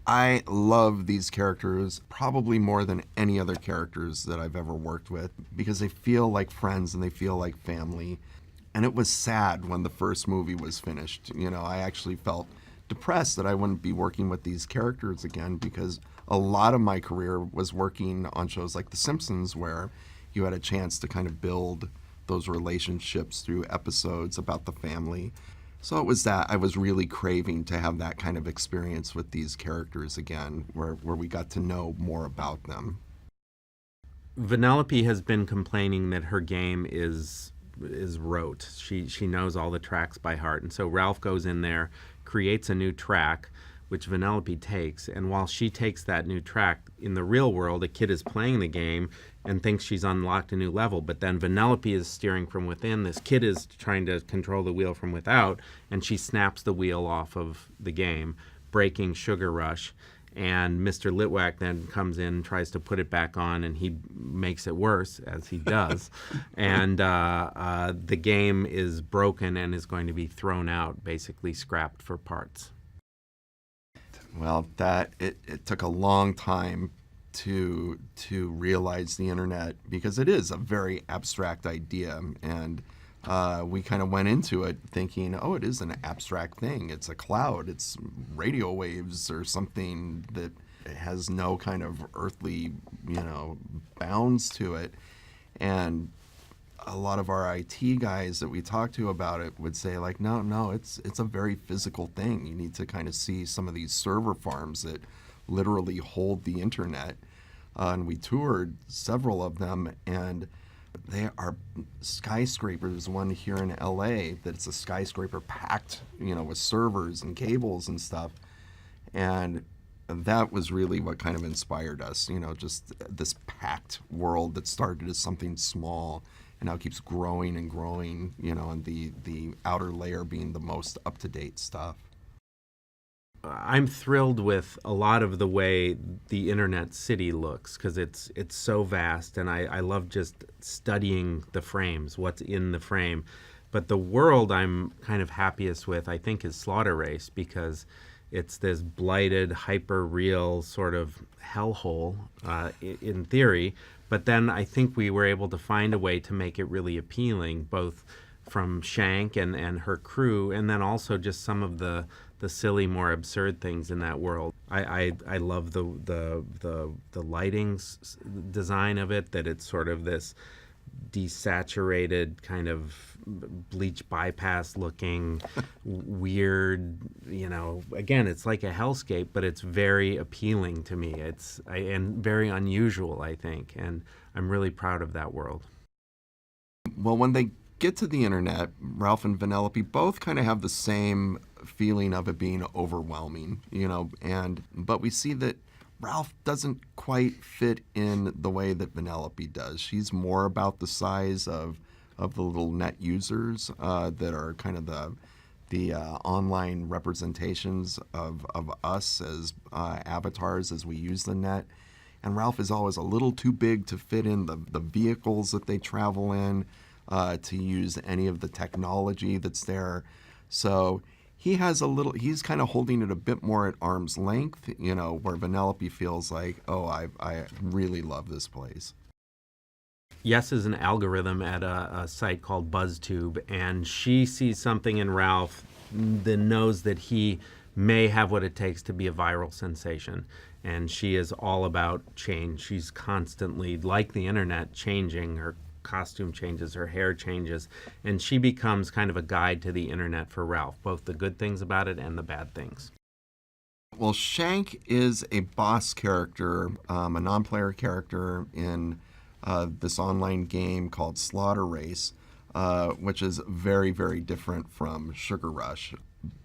I love these characters probably more than any other characters that I've ever worked with because they feel like friends and they feel like family. And it was sad when the first movie was finished. I actually felt depressed that I wouldn't be working with these characters again because a lot of my career was working on shows like The Simpsons where you had a chance to kind of build those relationships through episodes about the family. So it was that I was really craving to have that kind of experience with these characters again, where we got to know more about them. Vanellope has been complaining that her game is rote. She knows all the tracks by heart, and so Ralph goes in there, creates a new track, which Vanellope takes, and while she takes that new track, in the real world, a kid is playing the game and thinks she's unlocked a new level, but then Vanellope is steering from within. This kid is trying to control the wheel from without, and she snaps the wheel off of the game, breaking Sugar Rush. And Mr. Litwak then comes in, tries to put it back on, and he makes it worse, as he does. And the game is broken and is going to be thrown out, basically scrapped for parts. Well, it took a long time to realize the internet because it is a very abstract idea, and we kind of went into it thinking, oh, it is an abstract thing. It's a cloud. It's radio waves or something that has no kind of earthly, bounds to it. And a lot of our IT guys that we talked to about it would say, like, no, it's a very physical thing. You need to kind of see some of these server farms that literally hold the internet. And we toured several of them, and they are skyscrapers. One here in LA that's a skyscraper packed, with servers and cables and stuff. And that was really what kind of inspired us, just this packed world that started as something small and now keeps growing and growing, and the outer layer being the most up-to-date stuff. I'm thrilled with a lot of the way the internet city looks because it's so vast, and I love just studying the frames, what's in the frame. But the world I'm kind of happiest with, I think, is Slaughter Race because it's this blighted, hyper-real sort of hellhole in theory. But then I think we were able to find a way to make it really appealing, both from Shank and her crew, and then also just some of the silly, more absurd things in that world. I love the lighting design of it, that it's sort of this desaturated kind of bleach bypass looking weird, again, it's like a hellscape, but it's very appealing to me. And very unusual, I think, and I'm really proud of that world. Well, when they get to the internet, Ralph and Vanellope both kind of have the same feeling of it being overwhelming, but we see that Ralph doesn't quite fit in the way that Vanellope does. She's more about the size of the little net users that are kind of the online representations of us as avatars as we use the net. And Ralph is always a little too big to fit in the vehicles that they travel in, to use any of the technology that's there. So he's kind of holding it a bit more at arm's length, where Vanellope feels like, oh, I really love this place. Yes is an algorithm at a site called BuzzzTube, and she sees something in Ralph that knows that he may have what it takes to be a viral sensation. And she is all about change. She's constantly, like the internet, changing. Her costume changes, her hair changes, and she becomes kind of a guide to the internet for Ralph, both the good things about it and the bad things. Well, Shank is a boss character, a non-player character in this online game called Slaughter Race, which is very, very different from Sugar Rush.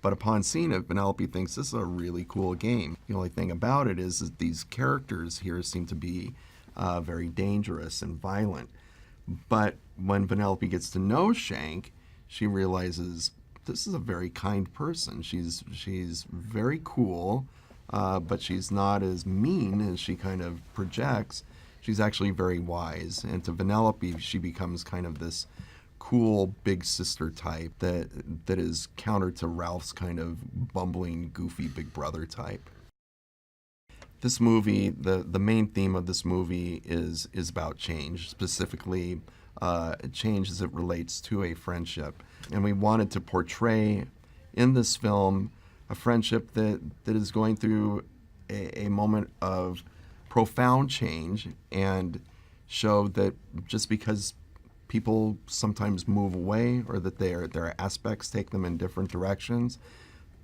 But upon seeing it, Vanellope thinks this is a really cool game. The only thing about it is that these characters here seem to be very dangerous and violent. But when Vanellope gets to know Shank, she realizes this is a very kind person. She's very cool, but she's not as mean as she kind of projects. She's actually very wise. And to Vanellope, she becomes kind of this cool big sister type that is counter to Ralph's kind of bumbling, goofy big brother type. This movie, the main theme of this movie is about change, specifically change as it relates to a friendship. And we wanted to portray in this film a friendship that is going through a moment of profound change, and show that just because people sometimes move away, or that their aspects take them in different directions,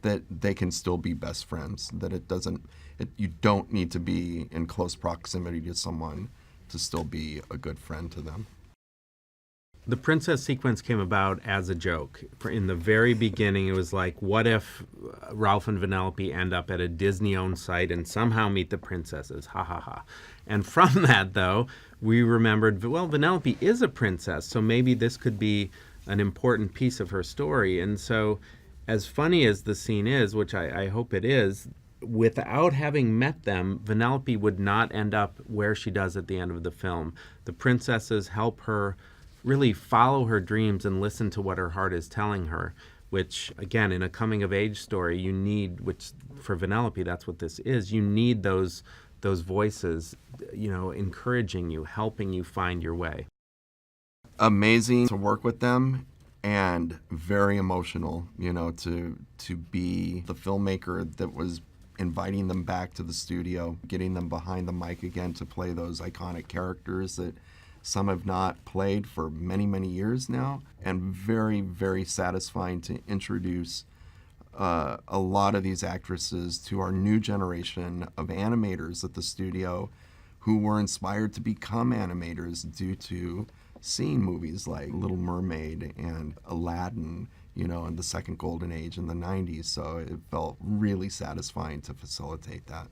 that they can still be best friends. That you don't need to be in close proximity to someone to still be a good friend to them. The princess sequence came about as a joke. In the very beginning, it was like, what if Ralph and Vanellope end up at a Disney-owned site and somehow meet the princesses? Ha ha ha. And from that, though, we remembered, well, Vanellope is a princess, so maybe this could be an important piece of her story. And so, as funny as the scene is, which I hope it is, without having met them, Vanellope would not end up where she does at the end of the film. The princesses help her really follow her dreams and listen to what her heart is telling her, which, again, in a coming-of-age story, you need, which for Vanellope, that's what this is, you need those voices, encouraging you, helping you find your way. Amazing to work with them, and very emotional, to be the filmmaker that was inviting them back to the studio, getting them behind the mic again to play those iconic characters that some have not played for many, many years now, and very, very satisfying to introduce a lot of these actresses to our new generation of animators at the studio, who were inspired to become animators due to seeing movies like Little Mermaid and Aladdin, in the second golden age in the 90s. So it felt really satisfying to facilitate that.